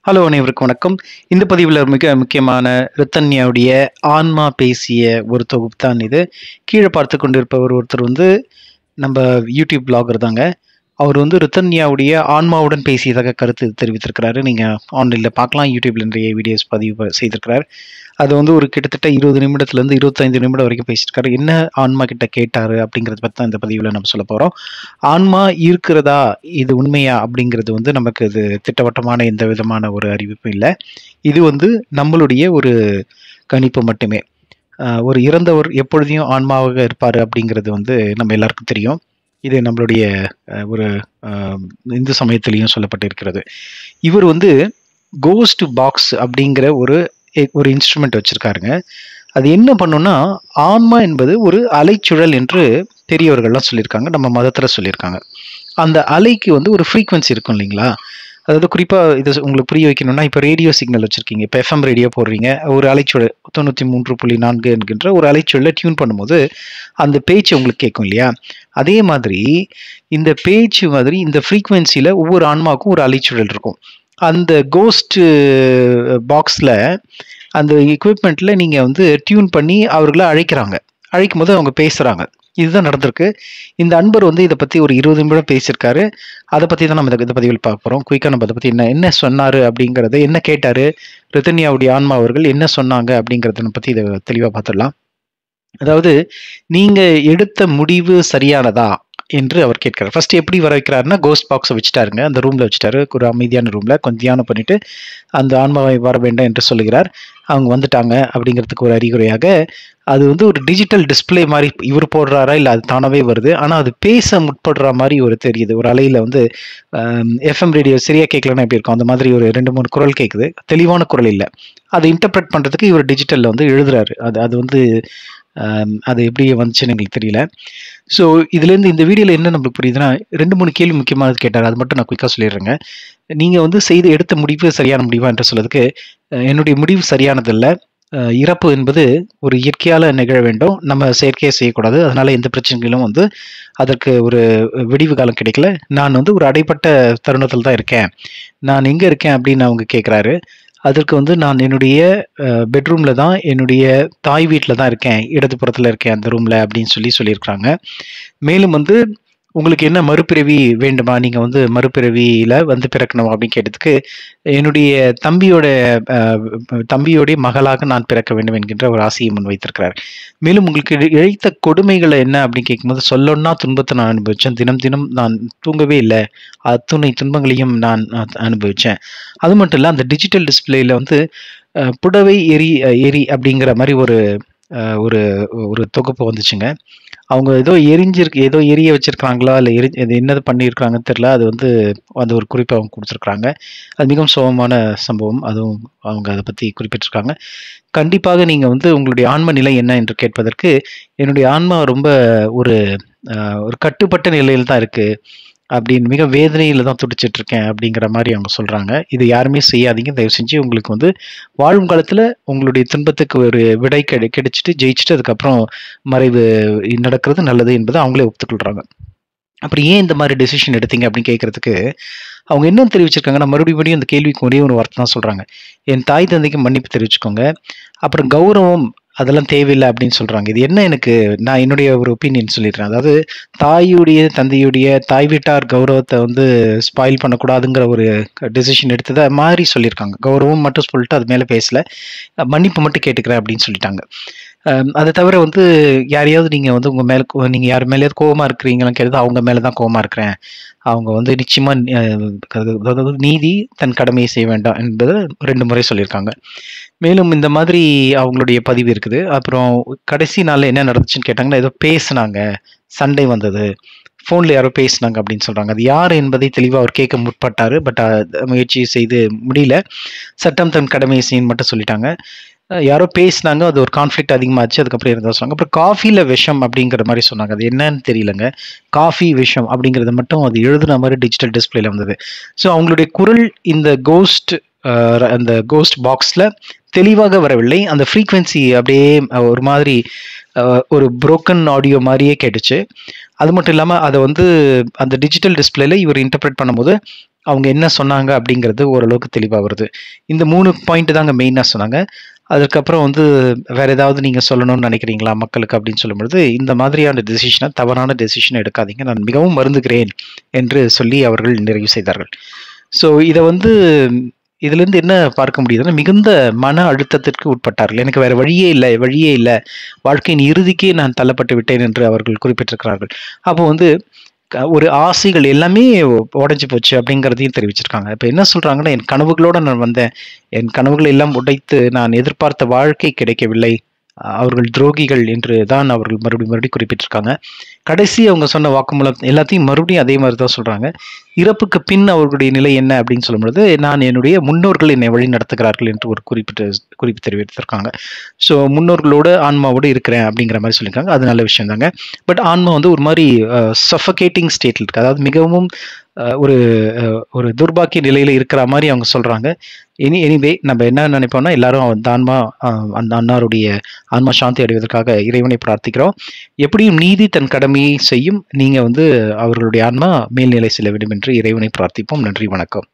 Hello அனைவருக்கும் வணக்கம். இந்த பதிவில் மிக முக்கியமான ரித்தன்யாவுடைய ஆன்மா பேசிய ஒரு தொகுப்பு தான் இது. கீழே பார்த்து கொண்டிருப்பவர் ஒருத்தர் நம்ம யூடியூப் பிளாகர் தாங்க. அவர் ரித்தன்யாவுடைய ஆன்மாவுடன் பேசியதாக கருத்து தெரிவித்திருக்கிறாரு. நீங்கள் ஆன்லைனில் பார்க்கலாம். யூடியூப்ல நிறைய வீடியோஸ் பதிவு செய்திருக்கிறார். அது ஒரு கிட்டத்தட்ட 20 நிமிடத்துலேருந்து 25 நிமிடம் வரைக்கும் பேசியிருக்காரு. என்ன ஆன்மா கிட்ட கேட்டாரு அப்படிங்கிறத பற்றி தான் இந்த பதிவில் நம்ம சொல்ல போகிறோம். ஆன்மா இருக்கிறதா, இது உண்மையா அப்படிங்கிறது நமக்கு இது திட்டவட்டமான எந்த விதமான ஒரு அறிவிப்பும் இல்லை. இது நம்மளுடைய ஒரு கணிப்பு மட்டுமே. ஒரு இறந்தவர் எப்பொழுதையும் ஆன்மாவாக இருப்பார் அப்படிங்கிறது நம்ம எல்லாருக்கும் தெரியும். இது நம்மளுடைய ஒரு இந்து சமயத்திலையும் சொல்லப்பட்டிருக்கிறது. இவர் கோஸ்ட் பாக்ஸ் அப்படிங்கிற ஒரு இன்ஸ்ட்ருமெண்ட் வச்சிருக்காருங்க. அது என்ன பண்ணுன்னா, ஆன்மா என்பது ஒரு அலைச்சுழல் என்று பெரியவர்கள்லாம் சொல்லியிருக்காங்க. நம்ம மதத்தில் சொல்லியிருக்காங்க. அந்த அலைக்கு ஒரு ஃப்ரீக்வன்சி இருக்கும் இல்லைங்களா? அதாவது குறிப்பாக இது உங்களுக்கு புரிய வைக்கணும்னா, இப்போ ரேடியோ சிக்னல் வச்சுருக்கீங்க. இப்போ எஃப்எம் ரேடியோ போடுறீங்க. ஒரு அலைச்சுழல் 93.4 என்கின்ற ஒரு அலைச்சுழலை டியூன் பண்ணும்போது அந்த பேச்சு உங்களுக்கு கேட்கும் இல்லையா? அதே மாதிரி இந்த பேச்சு மாதிரி இந்த ஃப்ரீக்வன்சியில் ஒவ்வொரு ஆன்மாவுக்கும் ஒரு அலைச்சுழல் இருக்கும். அந்த கோஸ்ட் பாக்ஸில் அந்த எக்யூப்மெண்ட்டில் நீங்கள் டியூன் பண்ணி அவர்களை அழைக்கும் போது அவங்க பேசுகிறாங்க. இதுதான் நடந்திருக்கு. இந்த அன்பர் இதை பற்றி ஒரு 20 நிமிடம் பேசியிருக்காரு. அதை பற்றி தான் நம்ம இந்த பதிவில் பார்க்க போகிறோம். குயிக்காக நம்ம அதை பற்றி என்ன சொன்னார் அப்படிங்கிறத, என்ன கேட்டார், ரித்தன்யாவுடைய ஆன்மா அவர்கள் என்ன சொன்னாங்க அப்படிங்கிறத பற்றி இதை தெளிவாக பார்த்துடலாம். அதாவது, நீங்கள் எடுத்த முடிவு சரியானதா என்று அவர் கேட்கிறார். ஃபர்ஸ்ட் எப்படி வர வைக்கிறாருன்னா, கோஸ்ட் பாக்ஸை வச்சுட்டாருங்க. அந்த ரூமில் வச்சுட்டாரு. ஒரு அமைதியான ரூமில் கொஞ்சம் தியானம் பண்ணிட்டு அந்த ஆன்மாவை வர வேண்டாம் என்று சொல்லுகிறார். அவங்க வந்துட்டாங்க அப்படிங்கிறதுக்கு ஒரு அறிகுறியாக அது ஒரு டிஜிட்டல் டிஸ்பிளே மாதிரி இவர் போடுறாரா இல்லை அது தானாகவே வருது. ஆனால் அது பேச முற்படுற மாதிரி தெரியுது. ஒரு அலையில் எஃப்எம் ரேடியோ சரியாக கேட்கலன்னா எப்படி இருக்கும், அந்த மாதிரி ஒரு 2-3 குரல் கேட்குது. தெளிவான குரல் இல்லை. அதை இன்டர்பிரட் பண்ணுறதுக்கு இவர் டிஜிட்டலில் எழுதுறாரு. அது அது எப்படி வந்துச்சுன்னு எங்களுக்கு தெரியல. ஸோ இதுலேருந்து இந்த வீடியோவில் என்ன நம்மளுக்கு புரியுதுன்னா, 2-3 கேள்வி முக்கியமானது கேட்டார். அது மட்டும் நான் குயிக்காக சொல்லிடுறேங்க. நீங்கள் எடுத்த முடிவு சரியான முடிவா என்று சொல்றதுக்கு, என்னுடைய முடிவு சரியானதில்லை. இறப்பு என்பது ஒரு இயற்கையால் நிகழ வேண்டும். நம்ம செயற்கையாக செய்யக்கூடாது. அதனால எந்த பிரச்சனைகளும் அதற்கு ஒரு விடிவு காலம் கிடைக்கல. நான் ஒரு அடைப்பட்ட தருணத்தில் தான் இருக்கேன். நான் எங்கே இருக்கேன் அப்படின்னு அவங்க கேட்குறாரு. அதற்கு நான் என்னுடைய பெட்ரூமில் தான், என்னுடைய தாய் வீட்டில் தான் இருக்கேன். இடதுபுறத்தில் இருக்கேன் அந்த ரூமில் அப்படின்னு சொல்லியிருக்கிறாங்க. மேலும் உங்களுக்கு என்ன மறுபிறவி வேண்டுமா? நீங்கள் மறுபிறவியில் பிறக்கணும் அப்படின்னு கேட்டதுக்கு, என்னுடைய தம்பியோடைய மகளாக நான் பிறக்க வேண்டும் என்கின்ற ஒரு ஆசையை முன் வைத்திருக்கிறார். மேலும் உங்களுக்கு இழைத்த கொடுமைகளை என்ன அப்படின்னு கேட்கும்போது, சொல்லணும்னா துன்பத்தை நான் அனுபவித்தேன். தினம் தினம் நான் தூங்கவே இல்லை. அத்துணை துன்பங்களையும் நான் அனுபவித்தேன். அது மட்டும் இல்லை, அந்த டிஜிட்டல் டிஸ்பிளேயில் புடவை எரி அப்படிங்கிற மாதிரி ஒரு ஒரு ஒரு தொகுப்பு வந்துச்சுங்க. அவங்க ஏதோ ஏதோ எரிய வச்சிருக்காங்களா, இல்லை இது என்னது பண்ணியிருக்காங்கன்னு தெரியல. அது அந்த ஒரு குறிப்பை அவங்க கொடுத்துருக்குறாங்க. அது மிகவும் சோகமான சம்பவம். அதுவும் அவங்க அதை பற்றி குறிப்பிட்டிருக்காங்க. கண்டிப்பாக நீங்கள் உங்களுடைய ஆன்ம நிலை என்ன என்று கேட்பதற்கு, என்னுடைய ஆன்மா ரொம்ப ஒரு ஒரு கட்டுப்பட்ட நிலையில் தான் இருக்கு அப்படின்னு, மிக வேதனையில தான் துடிச்சிட்டு இருக்கேன் அப்படிங்கிற மாதிரி அவங்க சொல்றாங்க. இது யாருமே செய்யாதீங்க. தயவு செஞ்சு உங்களுக்கு வாழும் காலத்துல உங்களுடைய துன்பத்துக்கு ஒரு விடை கிடைச்சிட்டு ஜெயிச்சுட்டு அதுக்கப்புறம் மறைவு நடக்கிறது நல்லது என்பதை அவங்களே ஒப்புக்கொள்றாங்க. அப்புறம் ஏன் இந்த மாதிரி டெசிஷன் எடுத்தீங்க அப்படின்னு கேட்கறதுக்கு, அவங்க என்ன தெரிவிச்சிருக்காங்கன்னா, மறுபடியும் அந்த கேள்விக்கு ஒரே ஒரு வார்த்தை தான் சொல்றாங்க. என் தாய் தந்தைக்கு மன்னிப்பு தெரிவிச்சுக்கோங்க. அப்புறம் கௌரவம் அதெல்லாம் தேவையில்லை அப்படின்னு சொல்றாங்க. இது என்ன, நான் என்னுடைய ஒரு ஒப்பீனியன் சொல்லிடுறேன். அதாவது, தந்தையுடைய தாய் வீட்டார் கௌரவத்தை ஸ்பாயில் பண்ணக்கூடாதுங்கிற ஒரு டெசிஷன் எடுத்ததை மாதிரி சொல்லியிருக்காங்க. கௌரவம் மட்டும் சொல்லிட்டு அது மேலே பேசல. மன்னிப்பு மட்டும் கேட்டுக்கிறேன் அப்படின்னு சொல்லிட்டாங்க. அதை தவிர யாரையாவது நீங்கள் உங்கள் மேலே நீங்கள் யார் மேலேயாவது கோவமாக இருக்கிறீங்களான்னு கேட்டது, அவங்க மேலே தான் கோவமாக இருக்கிறேன். அவங்க நிச்சயமா அதாவது நீதி தன் கடமையை செய்ய வேண்டாம் என்பதை 2 முறை சொல்லியிருக்காங்க. மேலும் இந்த மாதிரி அவங்களுடைய பதிவு இருக்குது. அப்புறம் கடைசி நாளில் என்ன நடந்துச்சுன்னு கேட்டாங்கன்னா, ஏதோ பேசுனாங்க, சண்டை வந்தது, ஃபோனில் யாரோ பேசுனாங்க அப்படின்னு சொல்கிறாங்க. அது யார் என்பதை தெளிவாக அவர் கேட்க முற்பட்டார். பட் முயற்சி செய்து முடியல. சட்டம் தன் கடமையை செய்யன்னு மட்டும் சொல்லிட்டாங்க. யாரோ பேசினாங்க, அது ஒரு கான்ஃப்ளிக்ட் அதிகமாச்சு. அதுக்கப்புறம் இருந்தா சொன்னாங்க. அப்புறம் காஃபியில் விஷம் அப்படிங்கிற மாதிரி சொன்னாங்க. அது என்னன்னு தெரியலங்க. காஃபி விஷம் அப்படிங்கிறத மட்டும் அது எழுதுன மாதிரி டிஜிட்டல் டிஸ்பிளேல வந்தது. ஸோ அவங்களுடைய குரல் அந்த கோஸ்ட் பாக்ஸில் தெளிவாக வரவில்லை. அந்த ஃப்ரீக்வன்சி அப்படியே ஒரு மாதிரி ஒரு புரோக்கன் ஆடியோ மாதிரியே கேட்டுச்சு. அது மட்டும் இல்லாமல் அதை அந்த டிஜிட்டல் டிஸ்பிளேல இவர் இன்டர்பிரேட் பண்ணும்போது அவங்க என்ன சொன்னாங்க அப்படிங்கிறது ஓரளவுக்கு தெளிவா வருது. இந்த 3 பாயிண்ட் தாங்க மெயினா சொன்னாங்க. அதுக்கப்புறம் வந்து வேற ஏதாவது நீங்க சொல்லணும்னு நினைக்கிறீங்களா மக்களுக்கு அப்படின்னு சொல்லும்பொழுது, இந்த மாதிரியான தவறான டெசிஷன எடுக்காதீங்க. நான் மிகவும் வருந்துகிறேன் என்று சொல்லி அவர்கள் நிறைவு செய்தார்கள். ஸோ இத வந்து இதிலிருந்து என்ன பார்க்க முடியுதுன்னா, மிகுந்த மன அழுத்தத்திற்கு உட்பட்டார்கள். எனக்கு வேற வழியே இல்ல, வழியே இல்ல. வாழ்க்கையின் இறுதிக்கே நான் தள்ளப்பட்டு விட்டேன் என்று அவர்கள் குறிப்பிட்டிருக்கிறார்கள். அப்போ வந்து ஒரு ஆசைகள் எல்லாமே உடைஞ்சு போச்சு அப்படிங்கிறதையும் தெரிவிச்சிருக்காங்க. இப்ப என்ன சொல்றாங்கன்னா, என் கனவுகளோட நான் வந்தேன். என் கனவுகளை எல்லாம் உடைத்து நான் எதிர்பார்த்த வாழ்க்கை கிடைக்கவில்லை. அவர்கள் துரோகிகள் என்று தான் அவர்கள் மறுபடியும் குறிப்பிட்டிருக்காங்க. கடைசி அவங்க சொன்ன வாக்குமூலம் எல்லாத்தையும் மறுபடியும் அதே மாரி தான் சொல்றாங்க. இறப்புக்கு பின் அவர்களுடைய நிலை என்ன அப்படின்னு சொல்லும்பொழுது, நான் என்னுடைய முன்னோர்கள் என்னை வழி நடத்துகிறார்கள் என்று ஒரு குறிப்பு தெரிவித்திருக்காங்க. ஸோ முன்னோர்களோட, ஆன்மாவோட இருக்கிறேன் அப்படிங்கிற மாரி சொல்லியிருக்காங்க. அது நல்ல விஷயம் தாங்க. பட் ஆன்மா வந்து ஒரு மாரி சஃபகேட்டிங் ஸ்டேட்ல இருக்கு. அதாவது மிகவும் ஒரு ஒரு துர்பாக்கிய நிலையில இருக்கிற மாரி அவங்க சொல்றாங்க. எனிவே நம்ம என்ன நினைப்போம்னா, எல்லாரும் அந்த அன்னாருடைய ஆன்மா சாந்தி அடைவதற்காக இறைவனை பிரார்த்திக்கிறோம். எப்படியும் நீதி தன் கடமையை செய்யும். நீங்க வந்து அவர்களுடைய ஆன்மா மேல்நிலை செல்ல வேண்டும் என்று இறைவனை பிரார்த்திப்போம். நன்றி, வணக்கம்.